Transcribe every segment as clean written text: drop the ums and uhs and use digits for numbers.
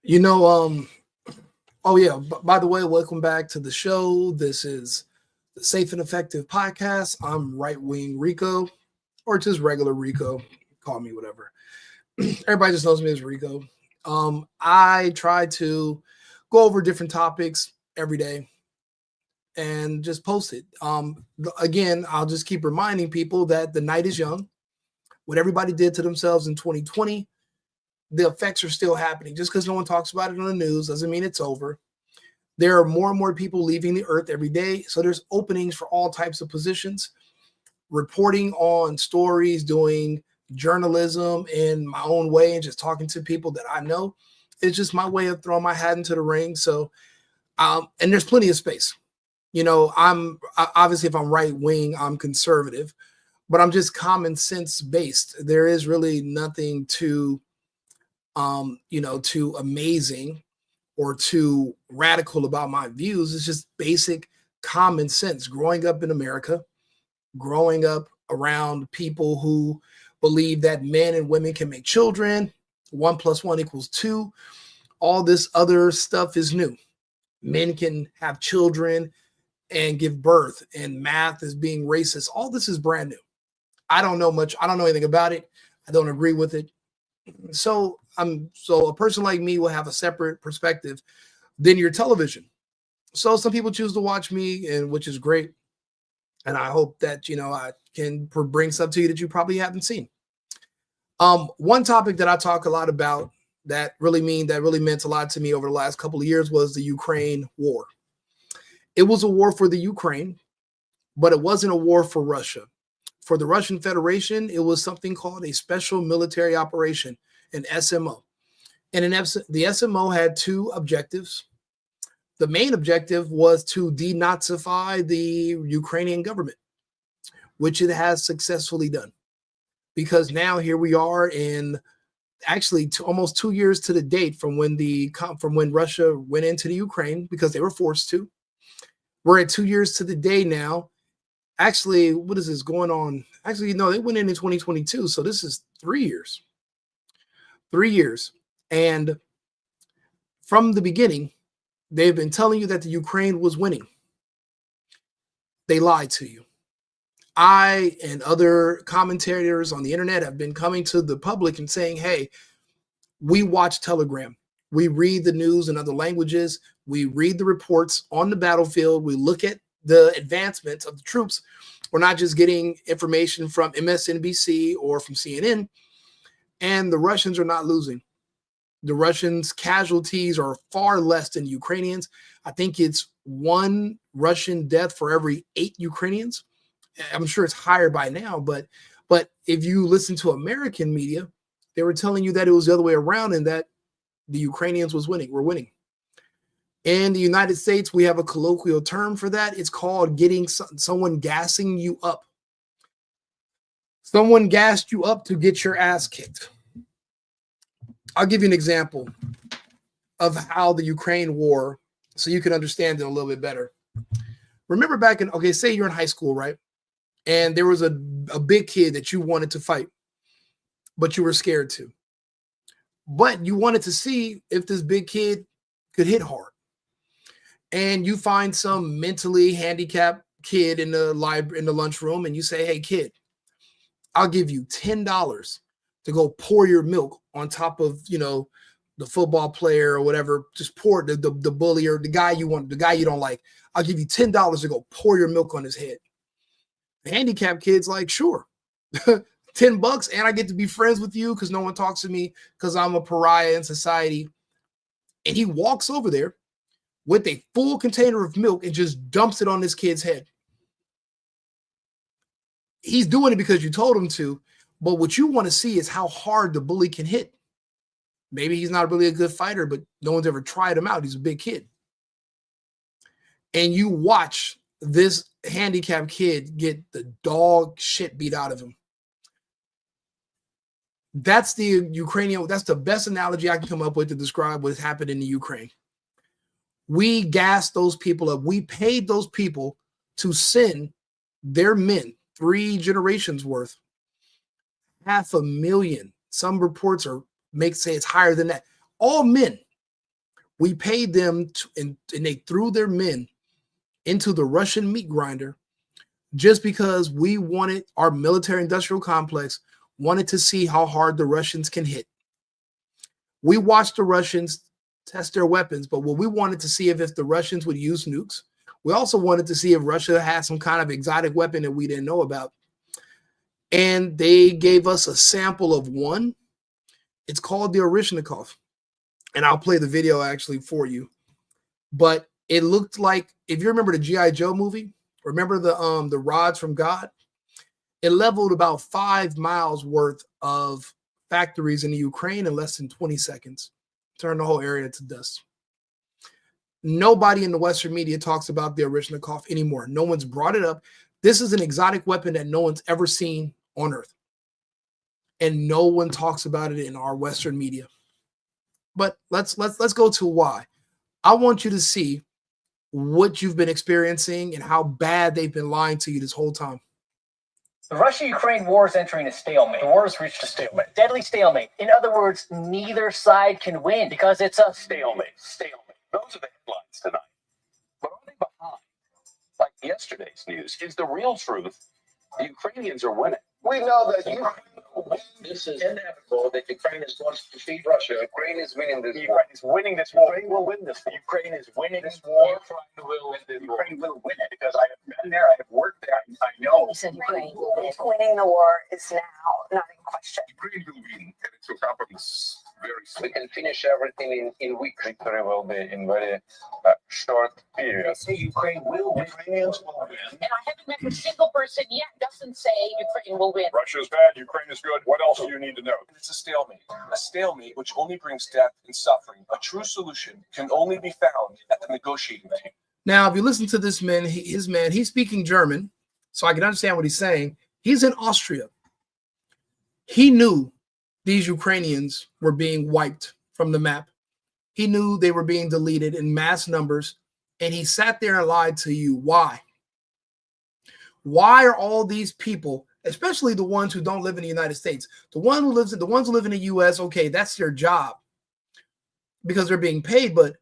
You know, oh yeah, by the way, welcome back to the show. This is the Safe and Effective Podcast. I'm right wing Rico, or just regular Rico. Call me whatever. Everybody just knows me as Rico. I try to go over different topics every day and just post it. Again, I'll just keep reminding people that the night is young. What everybody did to themselves in 2020, the effects are still happening. Just because no one talks about it on the news doesn't mean it's over. There are more and more people leaving the earth every day. So there's openings for all types of positions, reporting on stories, doing journalism in my own way, and just talking to people that I know. It's just my way of throwing my hat into the ring. So, and there's plenty of space. You know, obviously, if I'm right wing, I'm conservative, but I'm just common sense based. There is really nothing too amazing or too radical about my views. It's just basic common sense. Growing up in America, growing up around people who believe that men and women can make children, 1 + 1 = 2. All this other stuff is new. Men can have children and give birth, and math is being racist. All this is brand new. I don't know much. I don't know anything about it. I don't agree with it. So a person like me will have a separate perspective than your television. So some people choose to watch me, and which is great. And I hope that I can bring stuff to you that you probably haven't seen. One topic that I talk a lot about that really meant a lot to me over the last couple of years was the Ukraine war. It was a war for the Ukraine, but it wasn't a war for Russia. For the Russian Federation, it was something called a special military operation, an SMO. And the SMO had two objectives. The main objective was to denazify the Ukrainian government, which it has successfully done. Because now here we are in actually almost 2 years to the date from when Russia went into the Ukraine because they were forced to. We're at 2 years to the day now. Actually, what is this going on? Actually, no, they went in 2022, so this is 3 years. 3 years. And from the beginning, they've been telling you that the Ukraine was winning. They lied to you. I and other commentators on the internet have been coming to the public and saying, hey, we watch Telegram. We read the news in other languages. We read the reports on the battlefield. We look at the advancements of the troops. We're not just getting information from MSNBC or from CNN. And the Russians are not losing. The Russians' casualties are far less than Ukrainians. I think it's 1 Russian death for every 8 Ukrainians. I'm sure it's higher by now, but if you listen to American media, they were telling you that it was the other way around and that the Ukrainians were winning. In the United States, we have a colloquial term for that. It's called getting someone gassing you up. Someone gassed you up to get your ass kicked. I'll give you an example of how the Ukraine war, so you can understand it a little bit better. Remember say you're in high school, right? And there was a big kid that you wanted to fight, but you were scared to. But you wanted to see if this big kid could hit hard. And you find some mentally handicapped kid in the lunchroom, and you say, hey, kid, I'll give you $10 to go pour your milk on top of, the football player or whatever. Just pour the bully or the guy you don't like. I'll give you $10 to go pour your milk on his head. The handicapped kid's like, sure, $10, and I get to be friends with you because no one talks to me because I'm a pariah in society. And he walks over there with a full container of milk and just dumps it on this kid's head. He's doing it because you told him to, but what you want to see is how hard the bully can hit. Maybe he's not really a good fighter, but no one's ever tried him out. He's a big kid. And you watch this handicapped kid get the dog shit beat out of him. That's that's the best analogy I can come up with to describe what's happened in the Ukraine. We gassed those people up. We paid those people to send their men, 3 generations worth, 500,000. Some reports say it's higher than that. All men We paid them and they threw their men into the Russian meat grinder just because we wanted our military industrial complex wanted to see how hard the Russians can hit. We watched the Russians test their weapons, but what we wanted to see if the Russians would use nukes. We also wanted to see if Russia had some kind of exotic weapon that we didn't know about. And they gave us a sample of one. It's called the Orishnikov. And I'll play the video actually for you. But it looked like, if you remember the G.I. Joe movie, remember the rods from God? It leveled about 5 miles worth of factories in the Ukraine in less than 20 seconds. Turned the whole area to dust. Nobody in the Western media talks about the Orishnikov anymore. No one's brought it up. This is an exotic weapon that no one's ever seen on Earth. And no one talks about it in our Western media. But let's go to why. I want you to see what you've been experiencing and how bad they've been lying to you this whole time. The Russia-Ukraine war is entering a stalemate. The war has reached a stalemate. Deadly stalemate. In other words, neither side can win because it's a stalemate. Stalemate. Those are the headlines tonight. But are they behind? Like yesterday's news, is the real truth the Ukrainians are winning. We know that this is inevitable, that Ukraine is going to defeat Russia. Ukraine is winning this war. Ukraine is winning this war. Ukraine will win this war. Ukraine is winning this war. Ukraine will win it because I have been there, I have worked there, I know. He said Ukraine winning the war is now not in question. Ukraine will win, and it will happen very soon. We can finish everything in weeks. Victory will be in very short period. They say Ukraine will win. Ukrainians will win. And I haven't met a single person yet doesn't say Ukraine will win. Russia's bad, Ukraine is good. What else do you need to know? It's a stalemate which only brings death and suffering. A true solution can only be found at the negotiating table. Now, if you listen to this man, he's speaking German, so I can understand what he's saying. He's in Austria. He knew these Ukrainians were being wiped from the map. He knew they were being deleted in mass numbers, and he sat there and lied to you. Why? Why are all these people, especially the ones who don't live in the United States, the ones who live in the U.S., okay, that's their job because they're being paid, but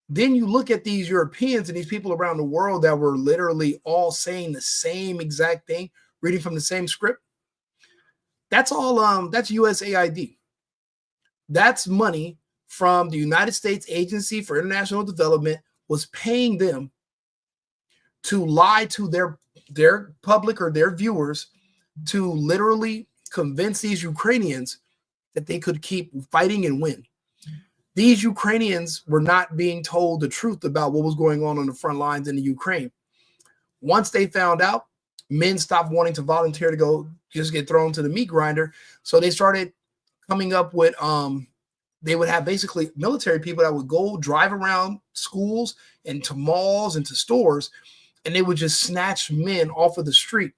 then you look at these Europeans and these people around the world that were literally all saying the same exact thing, reading from the same script. That's all, that's USAID. That's money from the United States Agency for International Development was paying them to lie to their public or their viewers to literally convince these Ukrainians that they could keep fighting and win. These Ukrainians were not being told the truth about what was going on the front lines in the Ukraine. Once they found out, men stopped wanting to volunteer to go just get thrown to the meat grinder. So they started coming up with, they would have basically military people that would go drive around schools and to malls and to stores, and they would just snatch men off of the street,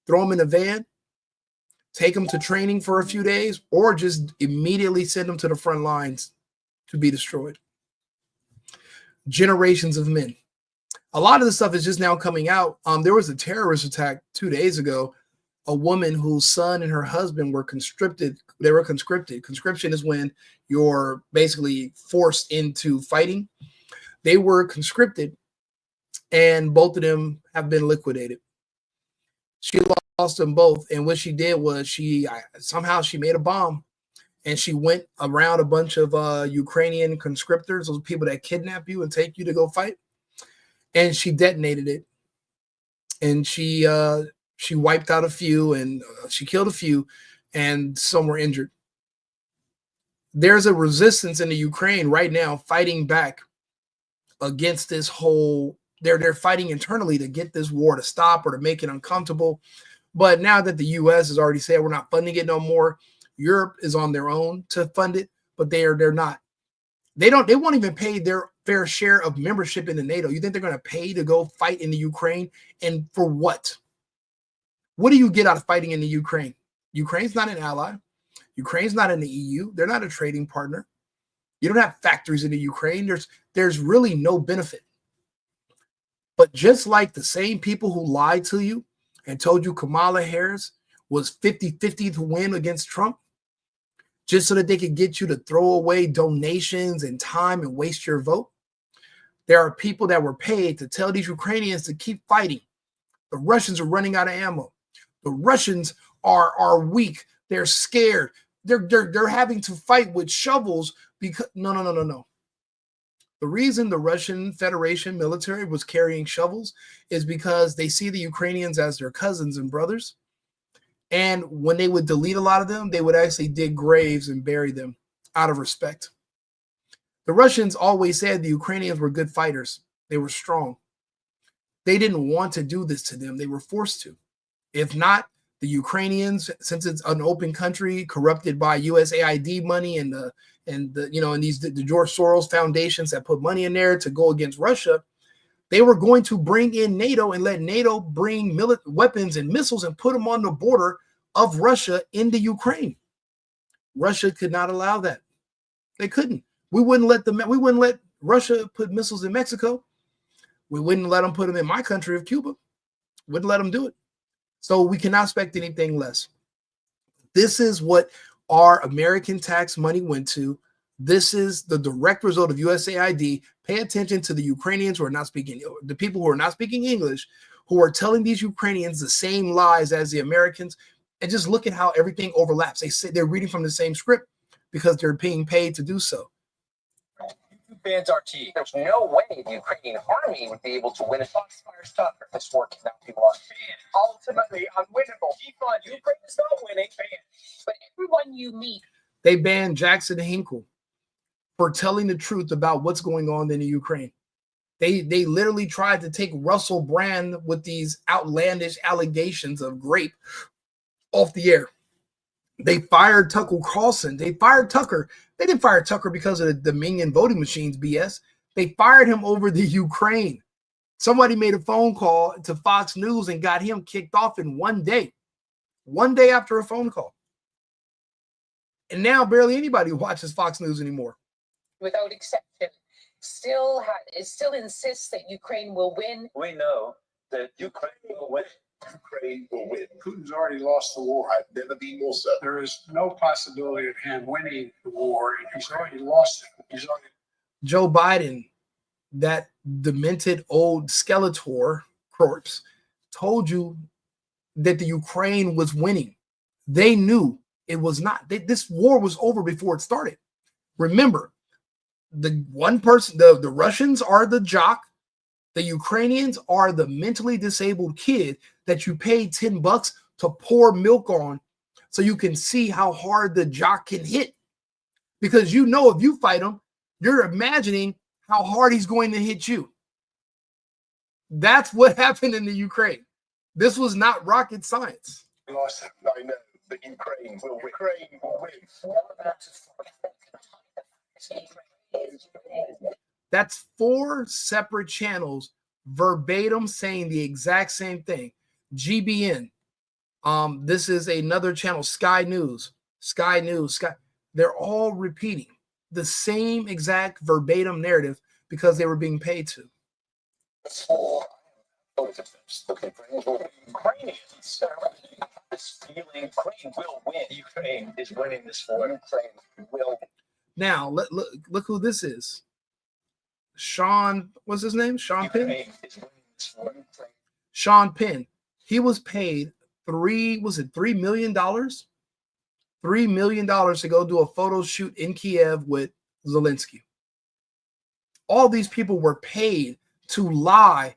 throw them in a van, take them to training for a few days, or just immediately send them to the front lines to be destroyed. Generations of men. A lot of the stuff is just now coming out. There was a terrorist attack 2 days ago. A woman whose son and her husband were conscripted. They were conscripted. Conscription is when you're basically forced into fighting. They were conscripted, and both of them have been liquidated. She lost them both, and what she did was she made a bomb, and she went around a bunch of Ukrainian conscriptors, those people that kidnap you and take you to go fight, and she detonated it, and she wiped out a few, and she killed a few, and some were injured. There's a resistance in the Ukraine right now fighting back against this whole. They're fighting internally to get this war to stop or to make it uncomfortable. But now that the U.S. has already said we're not funding it no more, Europe is on their own to fund it, but they're not. They won't even pay their fair share of membership in the NATO. You think they're going to pay to go fight in the Ukraine? And for what? What do you get out of fighting in the Ukraine? Ukraine's not an ally. Ukraine's not in the EU. They're not a trading partner. You don't have factories in the Ukraine. There's really no benefit. But just like the same people who lied to you and told you Kamala Harris was 50-50 to win against Trump, just so that they could get you to throw away donations and time and waste your vote. There are people that were paid to tell these Ukrainians to keep fighting. The Russians are running out of ammo. The Russians are weak. They're scared. They're having to fight with shovels because no. The reason the Russian Federation military was carrying shovels is because they see the Ukrainians as their cousins and brothers. And when they would delete a lot of them, they would actually dig graves and bury them out of respect. The Russians always said the Ukrainians were good fighters. They were strong. They didn't want to do this to them. They were forced to. If not, the Ukrainians, since it's an open country corrupted by USAID money and the George Soros foundations that put money in there to go against Russia, they were going to bring in NATO and let NATO bring weapons and missiles and put them on the border of Russia into Ukraine. Russia could not allow that. They couldn't. We wouldn't let Russia put missiles in Mexico. We wouldn't let them put them in my country of Cuba. Wouldn't let them do it. So we cannot expect anything less. This is what our American tax money went to. This is the direct result of USAID. Pay attention to the Ukrainians who are not speaking, the people who are not speaking English, who are telling these Ukrainians the same lies as the Americans, and just look at how everything overlaps. They say they're reading from the same script because they're being paid to do so. Bans RT. There's no way the Ukrainian army would be able to win a Foxfire's Tucker. This war cannot be lost. Ultimately unwinnable. Defund. Ukraine is not winning. But everyone you meet. They banned Jackson Hinkle for telling the truth about what's going on in the Ukraine. They literally tried to take Russell Brand with these outlandish allegations of rape off the air. They fired Tucker Carlson. They fired Tucker. They didn't fire Tucker because of the Dominion voting machines BS. They fired him over the Ukraine. Somebody made a phone call to Fox News and got him kicked off in 1 day. 1 day after a phone call. And now barely anybody watches Fox News anymore. Without exception, still insists that Ukraine will win. We know that Ukraine will win. Ukraine will win. Putin's already lost the war. I've never been more certain. There is no possibility of him winning the war. He's already lost it. Joe Biden, that demented old Skeletor corpse, told you that the Ukraine was winning. They knew it was not. This war was over before it started. Remember, the Russians are the jock. The Ukrainians are the mentally disabled kid that you paid $10 to pour milk on so you can see how hard the jock can hit. Because you know if you fight him, you're imagining how hard he's going to hit you. That's what happened in the Ukraine. This was not rocket science. I know that Ukraine will win. Ukraine will win. That's 4 separate channels verbatim saying the exact same thing. GBN. This is another channel, Sky News. They're all repeating the same exact verbatim narrative because they were being paid to. Ukraine will win. Ukraine is winning this war. Ukraine will. Now, look who this is. Sean, what's his name? Sean Penn? Sean Penn. He was paid $3 million? $3 million to go do a photo shoot in Kiev with Zelensky. All these people were paid to lie,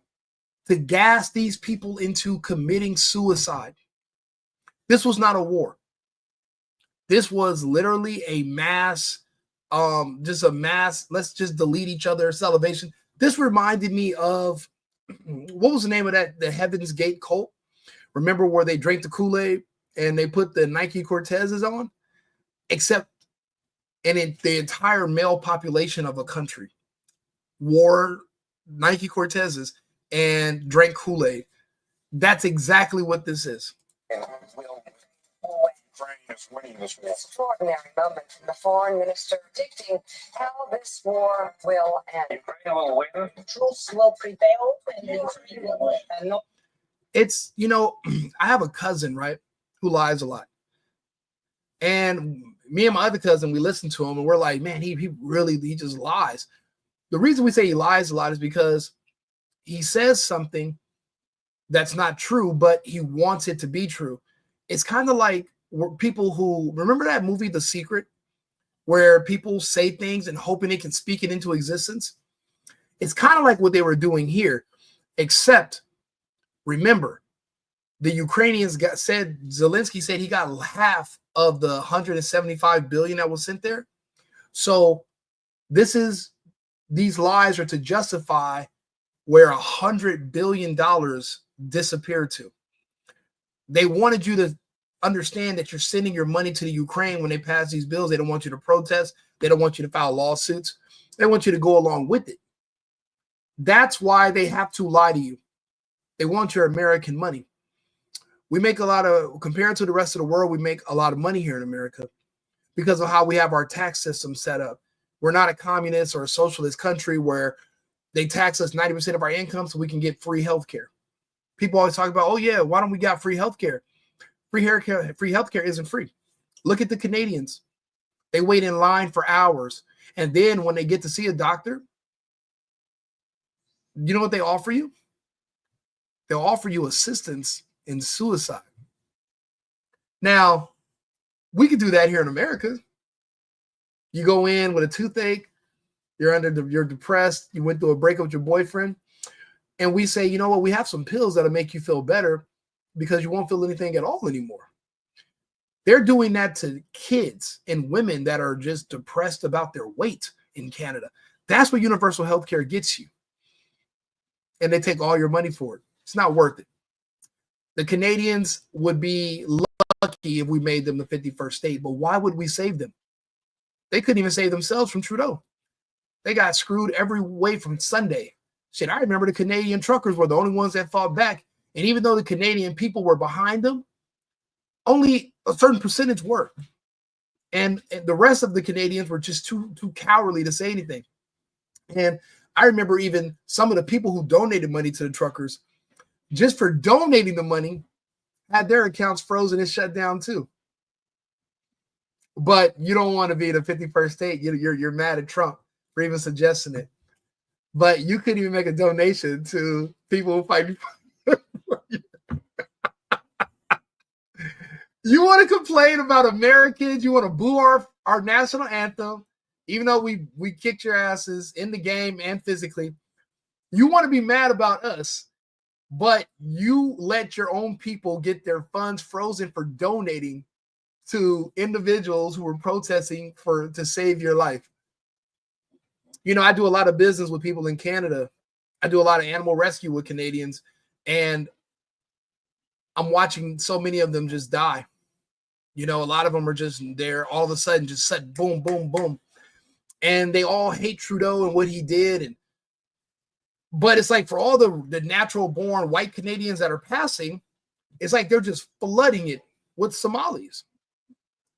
to gas these people into committing suicide. This was not a war. This was literally a mass, let's just delete each other celebration. This reminded me of, what was the name of that, the Heaven's Gate cult? Remember where they drank the Kool-Aid and they put the Nike Cortezes on? Except, and the entire male population of a country wore Nike Cortezes and drank Kool-Aid. That's exactly what this is. Ukraine is winning this war. Extraordinary moment from the foreign minister predicting how this war will end. Ukraine will win. Truth will prevail and Ukraine will win. And no. It's, I have a cousin, right, who lies a lot. And me and my other cousin, we listen to him and we're like, man, he just lies. The reason we say he lies a lot is because he says something that's not true, but he wants it to be true. It's kind of like people who remember that movie, The Secret, where people say things and hoping they can speak it into existence. It's kind of like what they were doing here, except remember, the Ukrainians Zelensky said he got half of the 175 billion that was sent there. So these lies are to justify where $100 billion disappeared to. They wanted you to understand that you're sending your money to the Ukraine when they pass these bills. They don't want you to protest. They don't want you to file lawsuits. They want you to go along with it. That's why they have to lie to you. They want your American money. We make a lot of, compared to the rest of the world, we make a lot of money here in America because of how we have our tax system set up. We're not a communist or a socialist country where they tax us 90% of our income so we can get free health care. People always talk about, oh yeah, why don't we got free health care? Free health care isn't free. Look at the Canadians. They wait in line for hours. And then when they get to see a doctor, you know what they offer you? They'll offer you assistance in suicide. Now, we could do that here in America. You go in with a toothache, you're depressed, you went through a breakup with your boyfriend, and we say, you know what, we have some pills that'll make you feel better because you won't feel anything at all anymore. They're doing that to kids and women that are just depressed about their weight in Canada. That's what universal health care gets you. And they take all your money for it. It's not worth it. The Canadians would be lucky if we made them the 51st state, but why would we save them? They couldn't even save themselves from Trudeau. They got screwed every way from Sunday. Shit, I remember the Canadian truckers were the only ones that fought back. And even though the Canadian people were behind them, only a certain percentage were. And the rest of the Canadians were just too cowardly to say anything. And I remember even some of the people who donated money to the truckers, just for donating the money, had their accounts frozen and shut down too. But you don't want to be the 51st state. You're mad at Trump for even suggesting it. But you couldn't even make a donation to people who fight. You want to complain about Americans? You want to boo our national anthem, even though we kicked your asses in the game and physically. You want to be mad about us, but you let your own people get their funds frozen for donating to individuals who were protesting to save your life. You know, I do a lot of business with people in Canada. I do a lot of animal rescue with Canadians, and I'm watching so many of them just die. You know, a lot of them are just there all of a sudden, just said boom, boom, boom. And they all hate Trudeau and what he did. But it's like for all the natural born white Canadians that are passing, it's like they're just flooding it with Somalis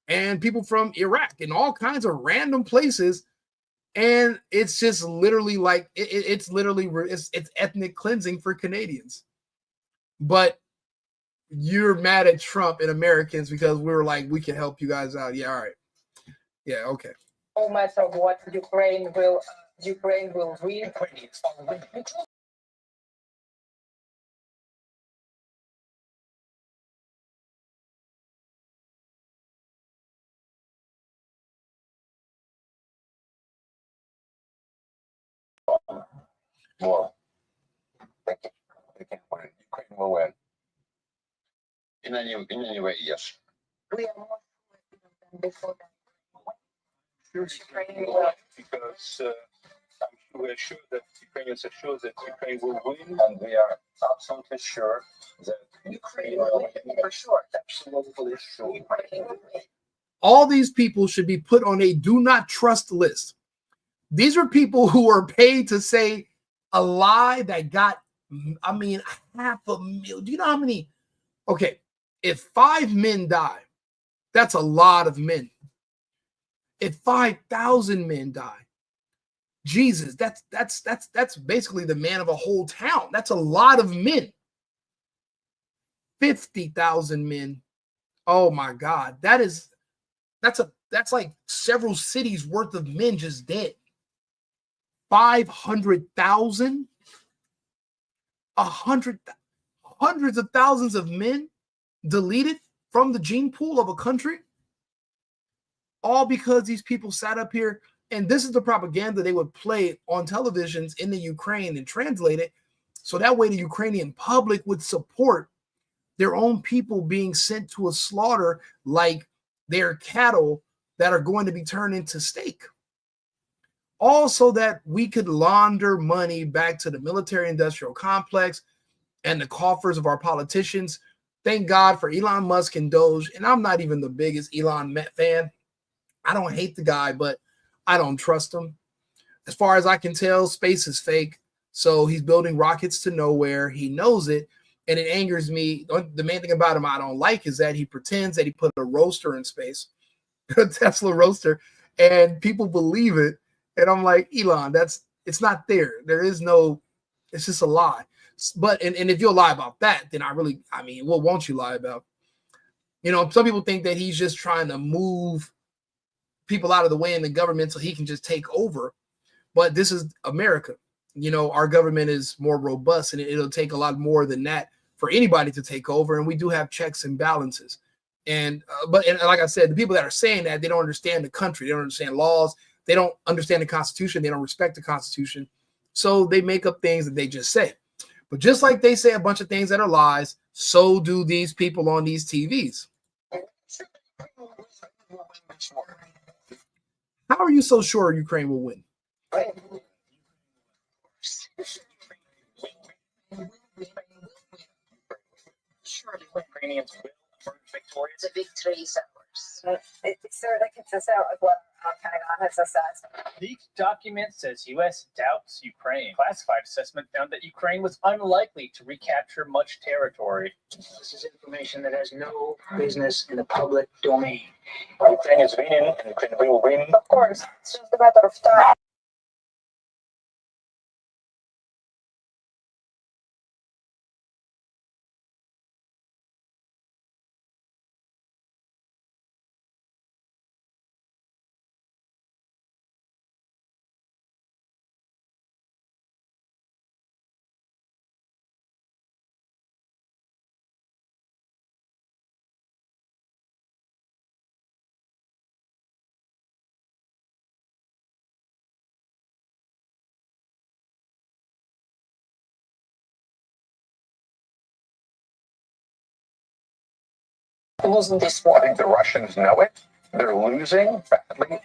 and people from Iraq and all kinds of random places. And it's just literally like, it's ethnic cleansing for Canadians. But you're mad at Trump and Americans because we were like, we can help you guys out. Yeah, all right. Yeah, okay. No matter what, Ukraine will win. Ukrainians will win. More. They can't win. Ukraine will win. In any way, yes. We are more than before that. Ukraine will Ukraine because we're sure that Ukrainians are sure that Ukraine will win, And we are absolutely sure that Ukraine will win for sure. absolutely sure. Ukraine will win. All these people should be put on a do not trust list. These are people who are paid to say a lie that got, I mean, 500,000. Do you know how many? Okay, if 5 men die, that's a lot of men. If 5,000 men die, Jesus, that's basically the man of a whole town. That's a lot of men. 50,000 men. Oh my God, that's That's like several cities worth of men just dead. 500,000, hundreds of thousands of men deleted from the gene pool of a country, all because these people sat up here. And this is the propaganda they would play on televisions in the Ukraine and translate it. So that way the Ukrainian public would support their own people being sent to a slaughter like they're cattle that are going to be turned into steak. Also that we could launder money back to the military industrial complex and the coffers of our politicians. Thank God for Elon Musk and Doge. And I'm not even the biggest Elon fan. I don't hate the guy, but I don't trust him. As far as I can tell, space is fake. So he's building rockets to nowhere. He knows it. And it angers me. The main thing about him I don't like is that he pretends that he put a roaster in space, a Tesla roaster, and people believe it. And I'm like, Elon, it's not there. There is no, it's just a lie. But, and if you'll lie about that, then what won't you lie about? You know, some people think that he's just trying to move people out of the way in the government so he can just take over. But this is America. You know, our government is more robust, and it'll take a lot more than that for anybody to take over. And we do have checks and balances. And like I said, the people that are saying that, they don't understand the country. They don't understand laws. They don't understand the Constitution. They don't respect the Constitution. So they make up things that they just say. But just like they say a bunch of things that are lies, so do these people on these TVs. How are you so sure Ukraine will win? Sure, the Ukrainians will emerge victorious. The victory is ours. It certainly consistent with what Pentagon has assessed. Leaked document says U.S. doubts Ukraine. Classified assessment found that Ukraine was unlikely to recapture much territory. This is information that has no business in the public domain. Ukraine is winning, and Ukraine will win. Of course, it's just a matter of time. It wasn't this war. I think the Russians know it. They're losing badly.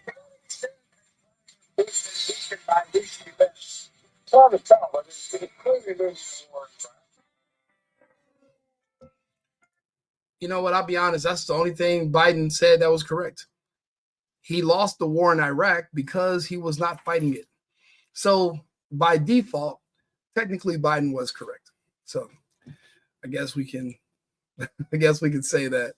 It's hard to tell, but it's clearly losing the war. You know what? I'll be honest. That's the only thing Biden said that was correct. He lost the war in Iraq because he was not fighting it. So by default, technically Biden was correct. So I guess we can say that.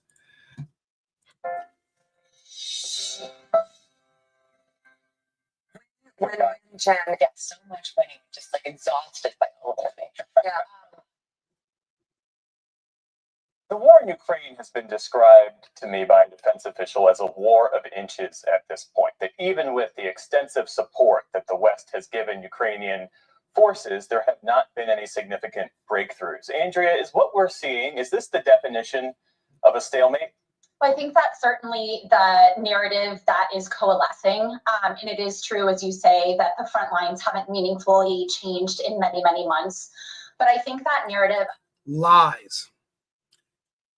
Jen, Yeah, so much winning, just like exhausted by all of it. yeah. The war in Ukraine has been described to me by a defense official as a war of inches at this point. That even with the extensive support that the West has given Ukrainian forces, there have not been any significant breakthroughs. Andrea, is what we're seeing, is this the definition of a stalemate? Well, I think that's certainly the narrative that is coalescing. And it is true, as you say, that the front lines haven't meaningfully changed in many, many months. But I think that narrative Lies.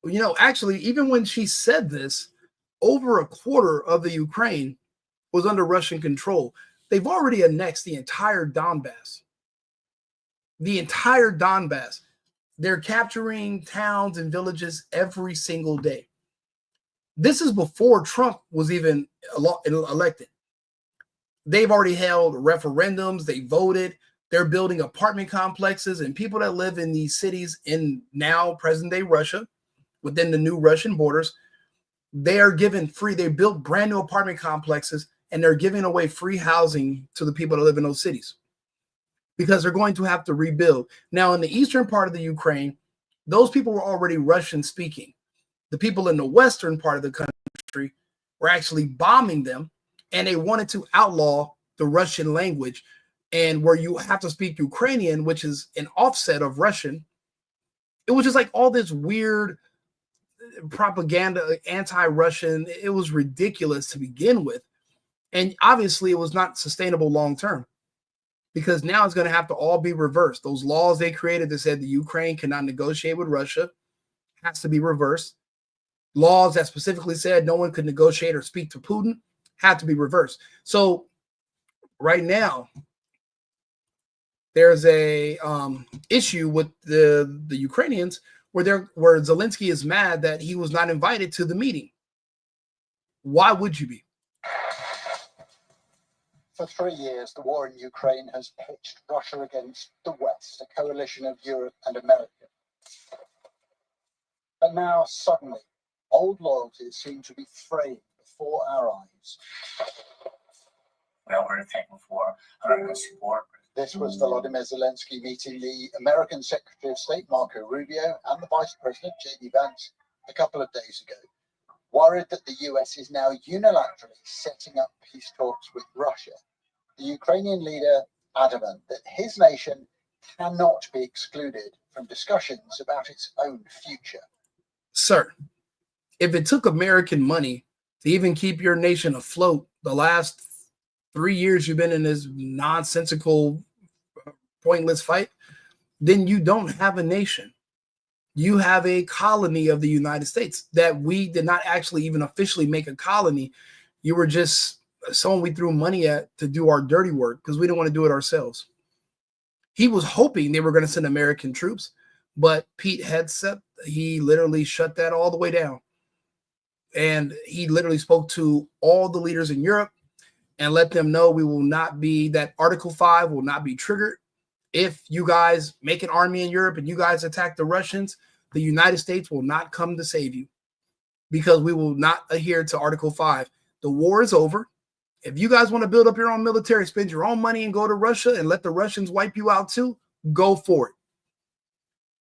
You know, actually, even when she said this, over a quarter of the Ukraine was under Russian control. They've already annexed the entire Donbass. The entire Donbass. They're capturing towns and villages every single day. This is before Trump was even elected. They've already held referendums. They voted. They're building apartment complexes, and people that live in these cities in now present-day Russia, within the new Russian borders, they are given free. They built brand new apartment complexes, and they're giving away free housing to the people that live in those cities because they're going to have to rebuild. Now, in the eastern part of the Ukraine, those people were already Russian speaking. The people in the western part of the country, were actually bombing them, and they wanted to outlaw the Russian language, and where you have to speak Ukrainian, which is an offset of Russian. It was just like all this weird propaganda, anti-Russian. It was ridiculous to begin with. And obviously it was not sustainable long-term, because now it's going to have to all be reversed. Those laws they created that said the Ukraine cannot negotiate with Russia has to be reversed. Laws that specifically said no one could negotiate or speak to Putin had to be reversed. So right now, there's a issue with the Ukrainians where Zelensky is mad that he was not invited to the meeting. Why would you be? For 3 years, the war in Ukraine has pitched Russia against the West, a coalition of Europe and America. But now, suddenly, old loyalties seem to be fraying before our eyes. We are very thankful for American support. This was Volodymyr Zelensky meeting the American Secretary of State, Marco Rubio, and the Vice President, J.D. Vance, a couple of days ago, worried that the US is now unilaterally setting up peace talks with Russia. The Ukrainian leader adamant that his nation cannot be excluded from discussions about its own future. Sir, if it took American money to even keep your nation afloat the last 3 years you've been in this nonsensical, pointless fight, then you don't have a nation. You have a colony of the United States that we did not actually even officially make a colony. You were just someone we threw money at to do our dirty work because we didn't want to do it ourselves. He was hoping they were going to send American troops, but Pete Hegseth, he literally shut that all the way down. And he literally spoke to all the leaders in Europe and let them know we will not be, that Article 5 will not be triggered. If you guys make an army in Europe and you guys attack the Russians, the United States will not come to save you because we will not adhere to Article 5. The war is over. If you guys want to build up your own military, spend your own money and go to Russia and let the Russians wipe you out too, go for it.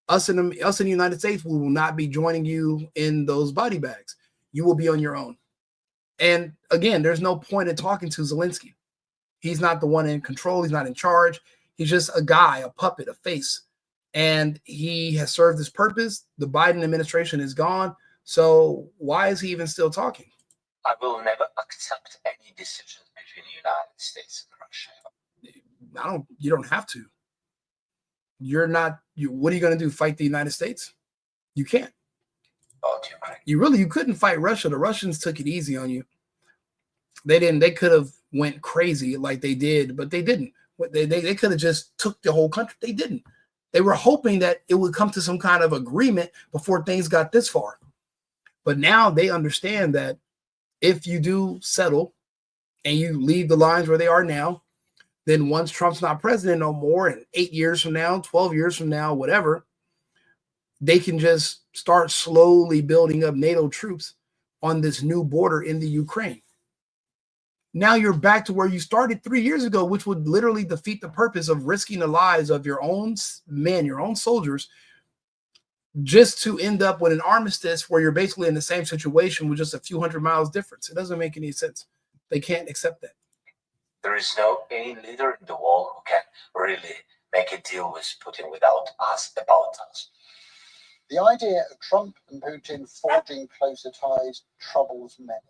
Us in the United States, we will not be joining you in those body bags. You will be on your own. And again, there's no point in talking to Zelensky. He's not the one in control. He's not in charge. He's just a guy, a puppet, a face. And he has served his purpose. The Biden administration is gone. So why is he even still talking? I will never accept any decision between the United States and Russia. You don't have to. What are you going to do? Fight the United States? You can't. You couldn't fight Russia. The Russians took it easy on you. They didn't. They could have went crazy like they did, but they didn't. They could have just took the whole country. They didn't. They were hoping that it would come to some kind of agreement before things got this far. But now they understand that if you do settle and you leave the lines where they are now, then once Trump's not president no more, and 8 years from now, 12 years from now, whatever, they can just start slowly building up NATO troops on this new border in the Ukraine. Now you're back to where you started 3 years ago, which would literally defeat the purpose of risking the lives of your own men, your own soldiers, just to end up with an armistice where you're basically in the same situation with just a few hundred miles difference. It doesn't make any sense. They can't accept that. There is no any leader in the world who can really make a deal with Putin without us, about us. The idea of Trump and Putin forging closer ties troubles many.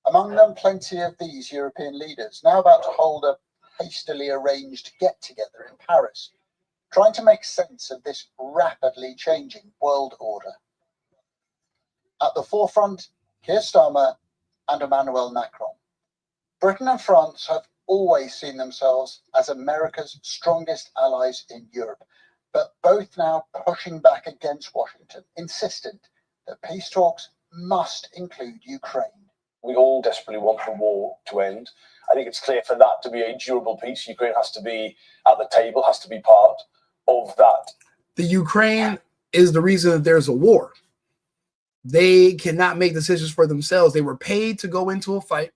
Among them, plenty of these European leaders now about to hold a hastily arranged get-together in Paris, trying to make sense of this rapidly changing world order. At the forefront, Keir Starmer and Emmanuel Macron. Britain and France have always seen themselves as America's strongest allies in Europe, but both now pushing back against Washington, insistent that peace talks must include Ukraine. We all desperately want the war to end. I think it's clear for that to be a durable peace, Ukraine has to be at the table, has to be part of that. The Ukraine is the reason that there's a war. They cannot make decisions for themselves. They were paid to go into a fight.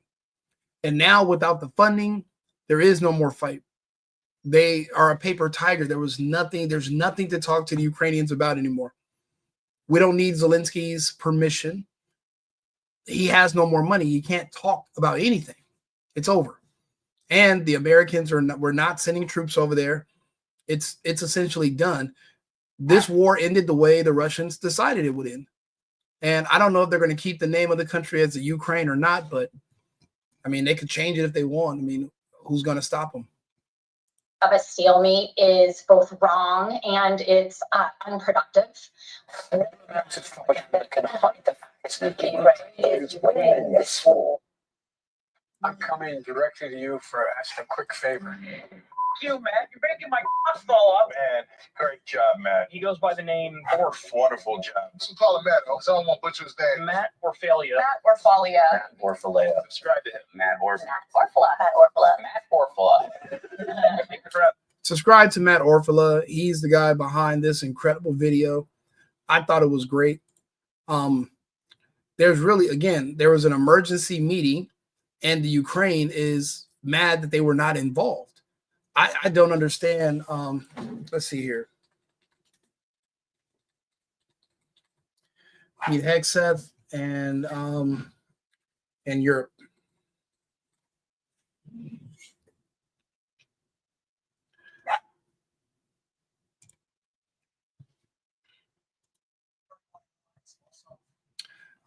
And now without the funding, there is no more fight. They are a paper tiger. There's nothing to talk to the Ukrainians about anymore. We don't need Zelensky's permission. he has no more money. He can't talk about anything. It's over. And the Americans we're not sending troops over there. It's essentially done. This war ended the way the Russians decided it would end. And I don't know if they're going to keep the name of the country as the Ukraine or not, but I mean, they could change it if they want. I mean, who's going to stop them? Of a stalemate is both wrong and it's unproductive. I'm coming directly to you for asking a quick favor. You, Matt, you're making my nuts fall off. Man, great job, Matt. He goes by the name Orf. Wonderful job. So call him Matt. Someone won't butcher his name. Matt Orphalia. Matt Orphalia. Matt Orphalea. Subscribe to him. Matt Orphalea. Matt Orphala. Matt Orphalea. Subscribe to Matt Orphala. He's the guy behind this incredible video. I thought it was great. There's really, again, there was an emergency meeting and the Ukraine is mad that they were not involved. I don't understand. Let's see here. Pete Hegseth and Europe.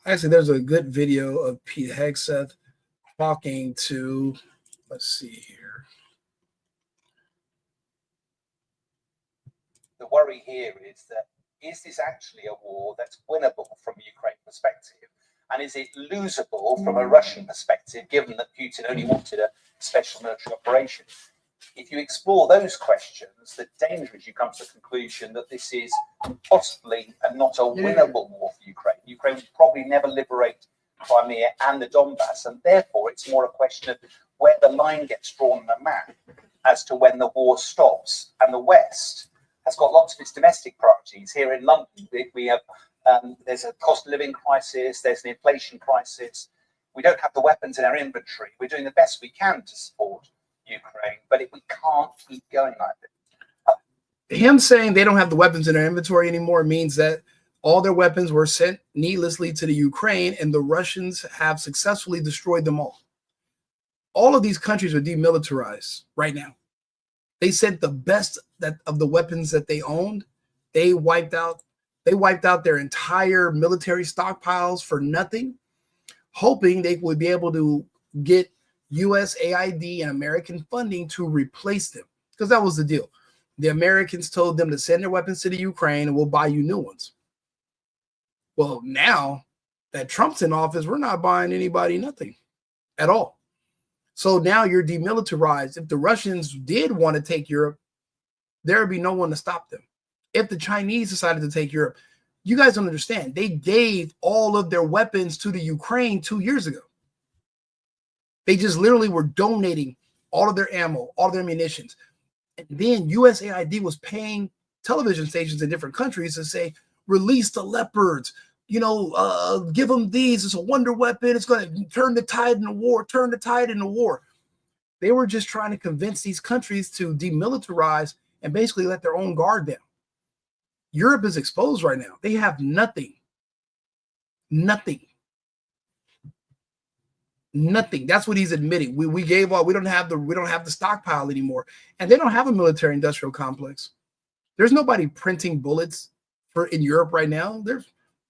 Actually, there's a good video of Pete Hegseth talking to, let's see here. The worry here is that, is this actually a war that's winnable from a Ukraine perspective? And is it losable from a Russian perspective, given that Putin only wanted a special military operation? If you explore those questions, the danger is you come to the conclusion that this is possibly not a winnable war for Ukraine. Ukraine will probably never liberate Crimea and the Donbass, and therefore it's more a question of where the line gets drawn on the map as to when the war stops. And the West has got lots of its domestic priorities. Here in London, we have there's a cost of living crisis, there's an inflation crisis. We don't have the weapons in our inventory. We're doing the best we can to support Ukraine, but we can't keep going like this. Him saying they don't have the weapons in their inventory anymore means that all their weapons were sent needlessly to the Ukraine, and the Russians have successfully destroyed them all. All of these countries are demilitarized right now. They sent the best of the weapons that they owned. They wiped out their entire military stockpiles for nothing, hoping they would be able to get USAID and American funding to replace them, because that was the deal. The Americans told them to send their weapons to the Ukraine and we'll buy you new ones. Well, now that Trump's in office, we're not buying anybody nothing at all. So now you're demilitarized. If the Russians did want to take Europe, there would be no one to stop them. If the Chinese decided to take Europe, you guys don't understand. They gave all of their weapons to the Ukraine 2 years ago. They just literally were donating all of their ammo, all of their munitions. And then USAID was paying television stations in different countries to say, release the leopards, give them these. It's a wonder weapon. It's going to turn the tide in the war, turn the tide in the war. They were just trying to convince these countries to demilitarize and basically let their own guard down. Europe is exposed right now. They have nothing. Nothing. Nothing. That's what he's admitting. We gave all. We don't have the stockpile anymore, and they don't have a military industrial complex. There's nobody printing bullets in Europe right now.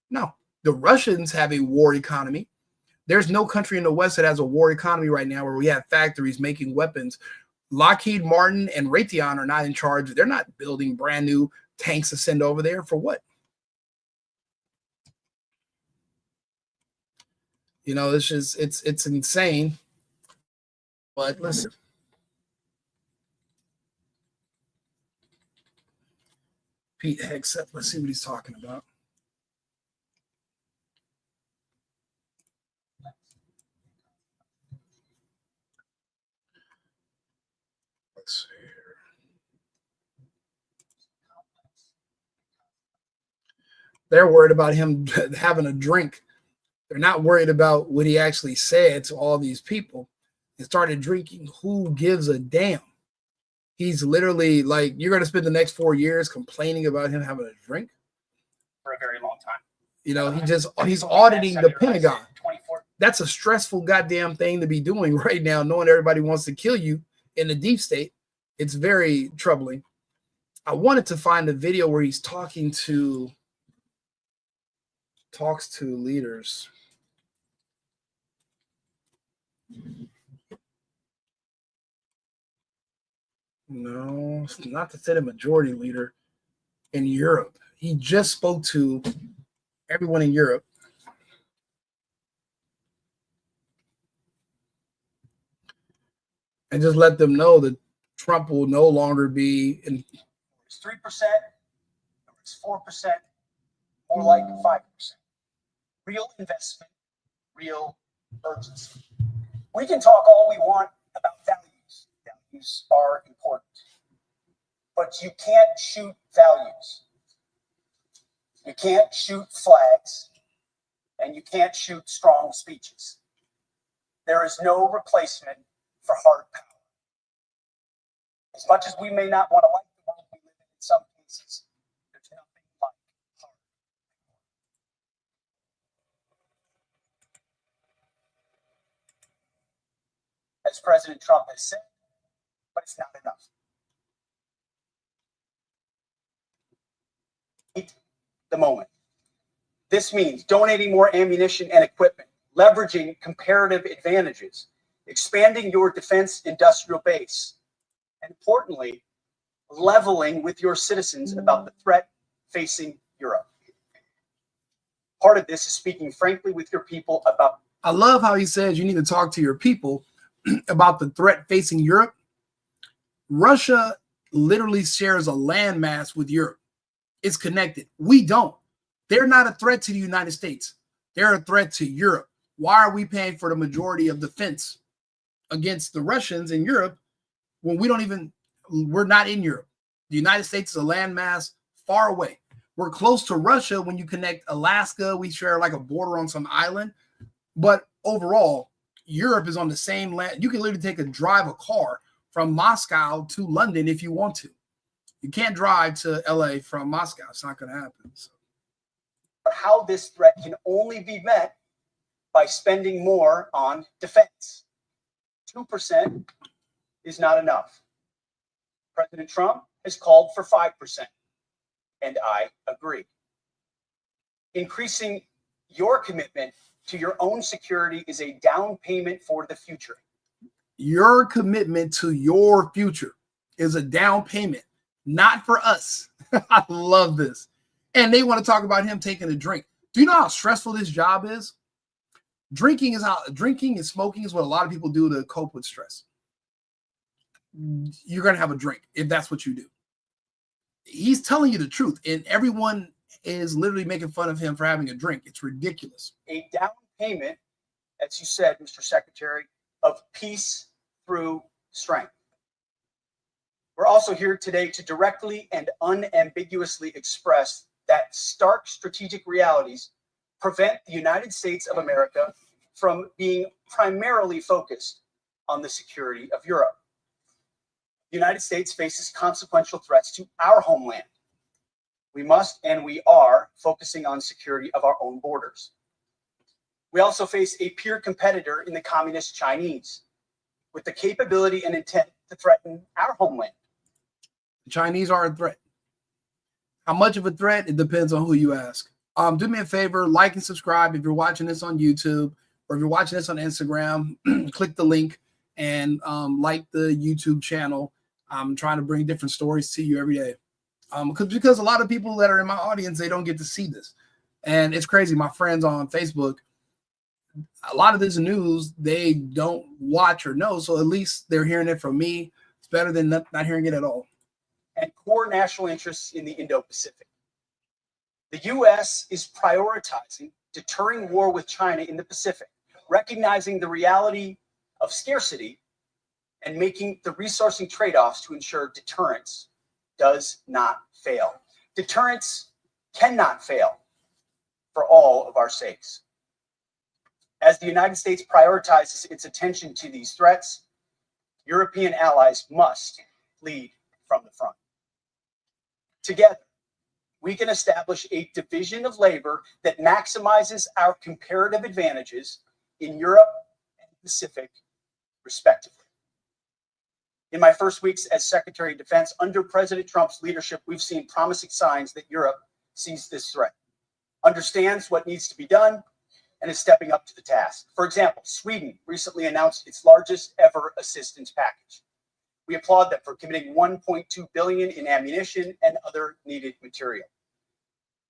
No. The Russians have a war economy. There's no country in the West that has a war economy right now where we have factories making weapons. Lockheed Martin and Raytheon are not in charge. They're not building brand new tanks to send over there for what? It's just it's insane. But listen. Pete Hegseth, let's see what he's talking about. Let's see here. They're worried about him having a drink. They're not worried about what he actually said to all these people. He started drinking. Who gives a damn? He's literally like, you're going to spend the next 4 years complaining about him having a drink? For a very long time. He's auditing the Pentagon. That's a stressful goddamn thing to be doing right now, knowing everybody wants to kill you in the deep state. It's very troubling. I wanted to find a video where he's talks to leaders. No, it's not the Senate Majority Leader in Europe. He just spoke to everyone in Europe. And just let them know that Trump will no longer be in. It's 3%, or it's 4%, more like 5%. Real investment, real urgency. We can talk all we want about values. Values are important. But you can't shoot values. You can't shoot flags, and you can't shoot strong speeches. There is no replacement for hard power. As much as we may not want to like the world we live in some cases, there's nothing like hard power. As President Trump has said, but it's not enough. The moment. This means donating more ammunition and equipment, leveraging comparative advantages, expanding your defense industrial base, and importantly, leveling with your citizens about the threat facing Europe. Part of this is speaking frankly with your people about. I love how he says you need to talk to your people about the threat facing Europe. Russia literally shares a landmass with Europe. It's connected. We don't. They're not a threat to the United States. They're a threat to Europe. Why are we paying for the majority of defense against the Russians in Europe when we're not in Europe? The United States is a landmass far away. We're close to Russia when you connect Alaska. We share like a border on some island. But overall, Europe is on the same land. You can literally drive a car from Moscow to London if you want to. You can't drive to LA from Moscow. It's not going to happen. So. How this threat can only be met by spending more on defense. 2% is not enough. President Trump has called for 5%, and I agree. Increasing your commitment to your own security is a down payment for the future. Your commitment to your future is a down payment, not for us. I love this. And they want to talk about him taking a drink. Do you know how stressful this job is? Drinking and smoking is what a lot of people do to cope with stress. You're going to have a drink if that's what you do. He's telling you the truth, and everyone is literally making fun of him for having a drink. It's ridiculous. A down payment, as you said, Mr. Secretary, of peace through strength. We're also here today to directly and unambiguously express that stark strategic realities prevent the United States of America from being primarily focused on the security of Europe. The United States faces consequential threats to our homeland. We must and we are focusing on security of our own borders. We also face a peer competitor in the communist Chinese with the capability and intent to threaten our homeland. The Chinese are a threat. How much of a threat? It depends on who you ask. Do me a favor, like and subscribe if you're watching this on YouTube, or if you're watching this on Instagram, click the link and like the YouTube channel. I'm trying to bring different stories to you every day. Because a lot of people that are in my audience, they don't get to see this. And it's crazy. My friends on Facebook, a lot of this news, they don't watch or know. So at least they're hearing it from me. It's better than not hearing it at all. And core national interests in the Indo-Pacific. The U.S. is prioritizing deterring war with China in the Pacific, recognizing the reality of scarcity and making the resourcing trade-offs to ensure deterrence does not fail. Deterrence cannot fail for all of our sakes. As the United States prioritizes its attention to these threats, European allies must lead from the front. Together, we can establish a division of labor that maximizes our comparative advantages in Europe and Pacific, respectively. In my first weeks as Secretary of Defense under President Trump's leadership, we've seen promising signs that Europe sees this threat, understands what needs to be done, and is stepping up to the task. For example, Sweden recently announced its largest ever assistance package. We applaud them for committing 1.2 billion in ammunition and other needed material.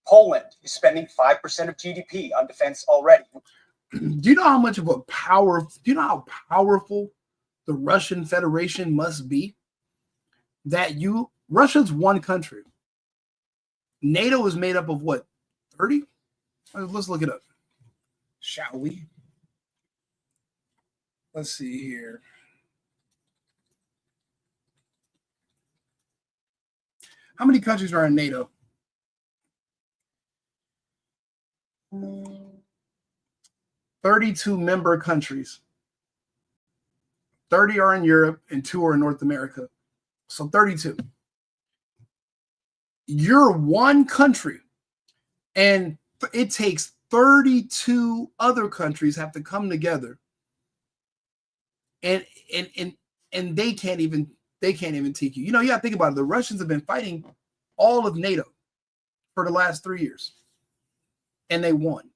Poland is spending 5% of GDP on defense already. Do you know how much of a power? Do you know how powerful the Russian Federation must be? That Russia's one country. NATO is made up of what? 30? Let's look it up. Shall we? Let's see here. How many countries are in NATO? 32 member countries. 30 are in Europe and 2 are in North America. So 32. You're one country, and it takes 32 other countries have to come together, and they can't even take you. You know, you got to think about it. The Russians have been fighting all of NATO for the last 3 years, and they won.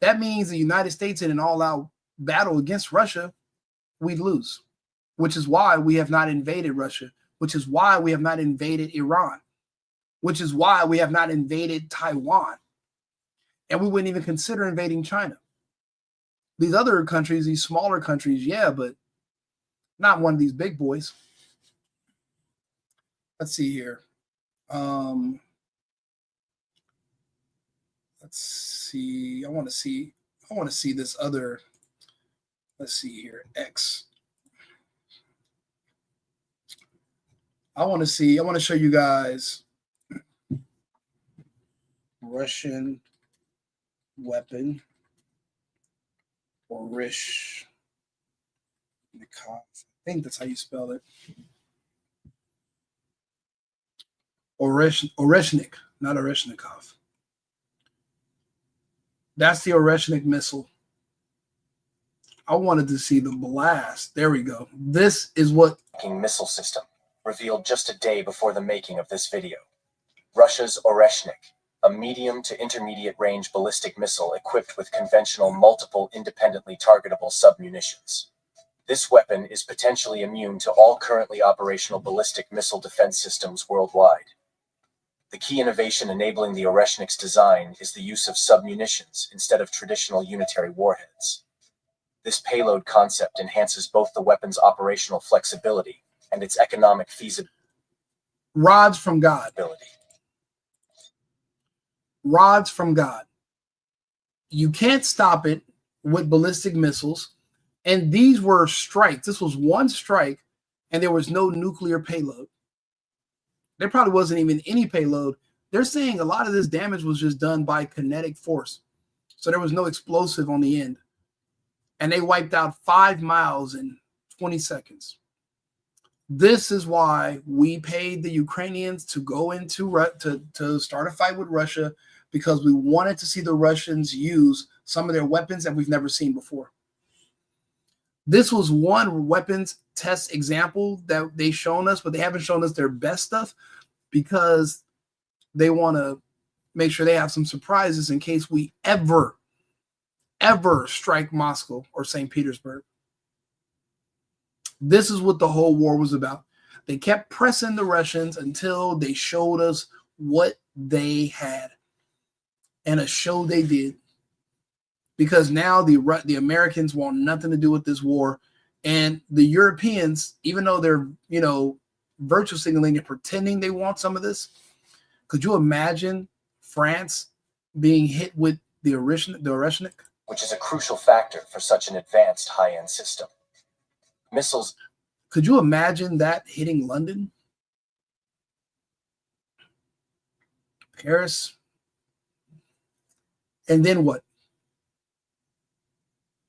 That means the United States in an all-out battle against Russia, we lose, which is why we have not invaded Russia, which is why we have not invaded Iran, which is why we have not invaded Taiwan. And we wouldn't even consider invading China. These other countries, these smaller countries, yeah, but not one of these big boys. Let's see here. Let's see. I want to see this other. Let's see here. X. I want to show you guys Russian weapon or Rish. I think that's how you spell it. Oreshnik, not Oreshnikov. That's the Oreshnik missile. I wanted to see the blast. There we go. This is what missile system revealed just a day before the making of this video. Russia's Oreshnik, a medium to intermediate range ballistic missile equipped with conventional multiple independently targetable submunitions. This weapon is potentially immune to all currently operational ballistic missile defense systems worldwide. The key innovation enabling the Oreshnik's design is the use of submunitions instead of traditional unitary warheads. This payload concept enhances both the weapon's operational flexibility and its economic feasibility. Rods from God. Rods from God. You can't stop it with ballistic missiles. And these were strikes. This was one strike, and there was no nuclear payload. There probably wasn't even any payload. They're saying a lot of this damage was just done by kinetic force. So there was no explosive on the end. And they wiped out 5 miles in 20 seconds. This is why we paid the Ukrainians to go into to start a fight with Russia, because we wanted to see the Russians use some of their weapons that we've never seen before. This was one weapons test example that they've shown us, but they haven't shown us their best stuff because they want to make sure they have some surprises in case we ever strike Moscow or St. Petersburg. This is what the whole war was about. They kept pressing the Russians until they showed us what they had. And a show they did. Because now the Americans want nothing to do with this war. And the Europeans, even though they're, virtue signaling and pretending they want some of this, could you imagine France being hit with the Oreshnik? Which is a crucial factor for such an advanced high-end system. Missiles. Could you imagine that hitting London? Paris? And then what?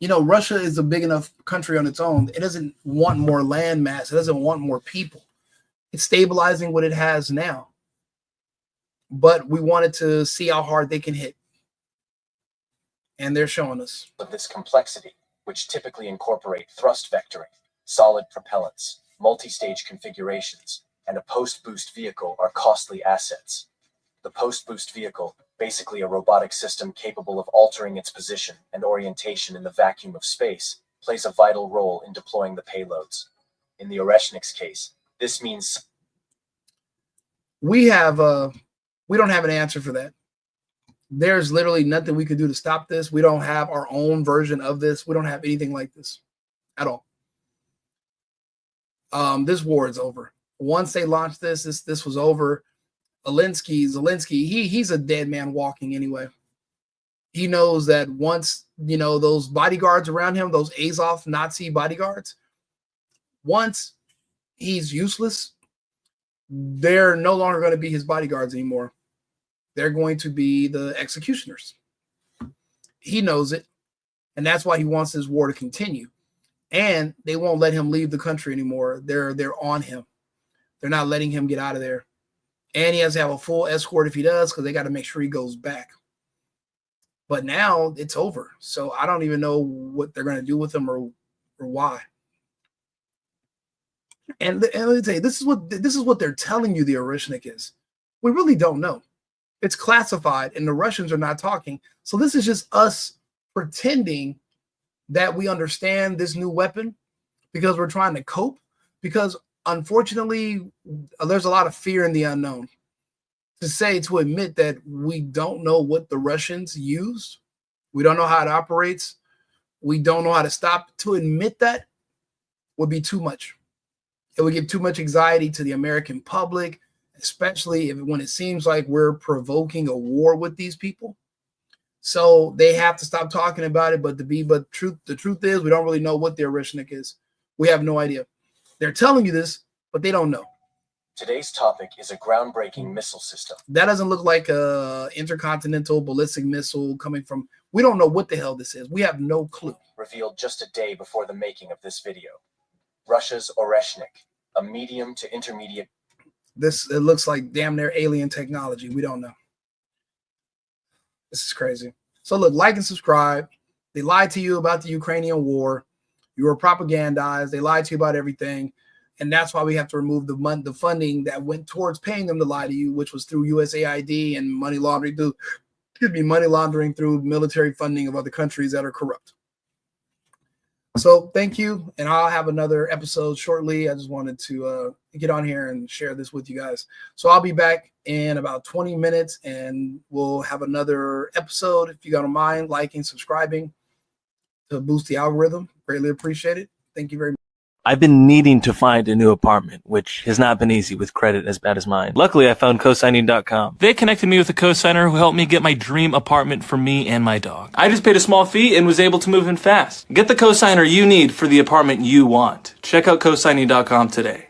Russia is a big enough country on its own. It doesn't want more land mass. It doesn't want more people. It's stabilizing what it has now. But we wanted to see how hard they can hit. And they're showing us. Of this complexity, which typically incorporate thrust vectoring, solid propellants, multi-stage configurations, and a post-boost vehicle are costly assets. The post-boost vehicle, basically a robotic system capable of altering its position and orientation in the vacuum of space, plays a vital role in deploying the payloads. In the Oreshnik's case, this means we don't have an answer for that. There's literally nothing we could do to stop this. We don't have our own version of this. We don't have anything like this at all. This war is over. Once they launched this was over. Zelensky, he's a dead man walking anyway. He knows that once, those bodyguards around him, those Azov Nazi bodyguards, once he's useless, they're no longer going to be his bodyguards anymore. They're going to be the executioners. He knows it, and that's why he wants this war to continue. And they won't let him leave the country anymore. They're on him. They're not letting him get out of there. And he has to have a full escort if he does, because they got to make sure he goes back. But now it's over. So I don't even know what they're going to do with him or why. And let me tell you, this is what they're telling you the Oreshnik is. We really don't know. It's classified, and the Russians are not talking. So this is just us pretending that we understand this new weapon because we're trying to cope. Because unfortunately, there's a lot of fear in the unknown. To admit that we don't know what the Russians used, we don't know how it operates, we don't know how to stop. To admit that would be too much. It would give too much anxiety to the American public, especially when it seems like we're provoking a war with these people. So they have to stop talking about it. But the truth is, we don't really know what the Oreshnik is. We have no idea. They're telling you this, but they don't know. Today's topic is a groundbreaking missile system. That doesn't look like a intercontinental ballistic missile coming from. We don't know what the hell this is. We have no clue. Revealed just a day before the making of this video. Russia's Oreshnik, a medium to intermediate. It looks like damn near alien technology. We don't know. This is crazy. So look, like and subscribe. They lied to you about the Ukrainian war. You were propagandized. They lied to you about everything. And that's why we have to remove the funding that went towards paying them to lie to you, which was through USAID and money laundering through military funding of other countries that are corrupt. So thank you. And I'll have another episode shortly. I just wanted to get on here and share this with you guys. So I'll be back in about 20 minutes and we'll have another episode. If you don't mind liking, subscribing to boost the algorithm, greatly appreciate it. Thank you very much. I've been needing to find a new apartment, which has not been easy with credit as bad as mine. Luckily, I found cosigning.com. They connected me with a cosigner who helped me get my dream apartment for me and my dog. I just paid a small fee and was able to move in fast. Get the cosigner you need for the apartment you want. Check out cosigning.com today.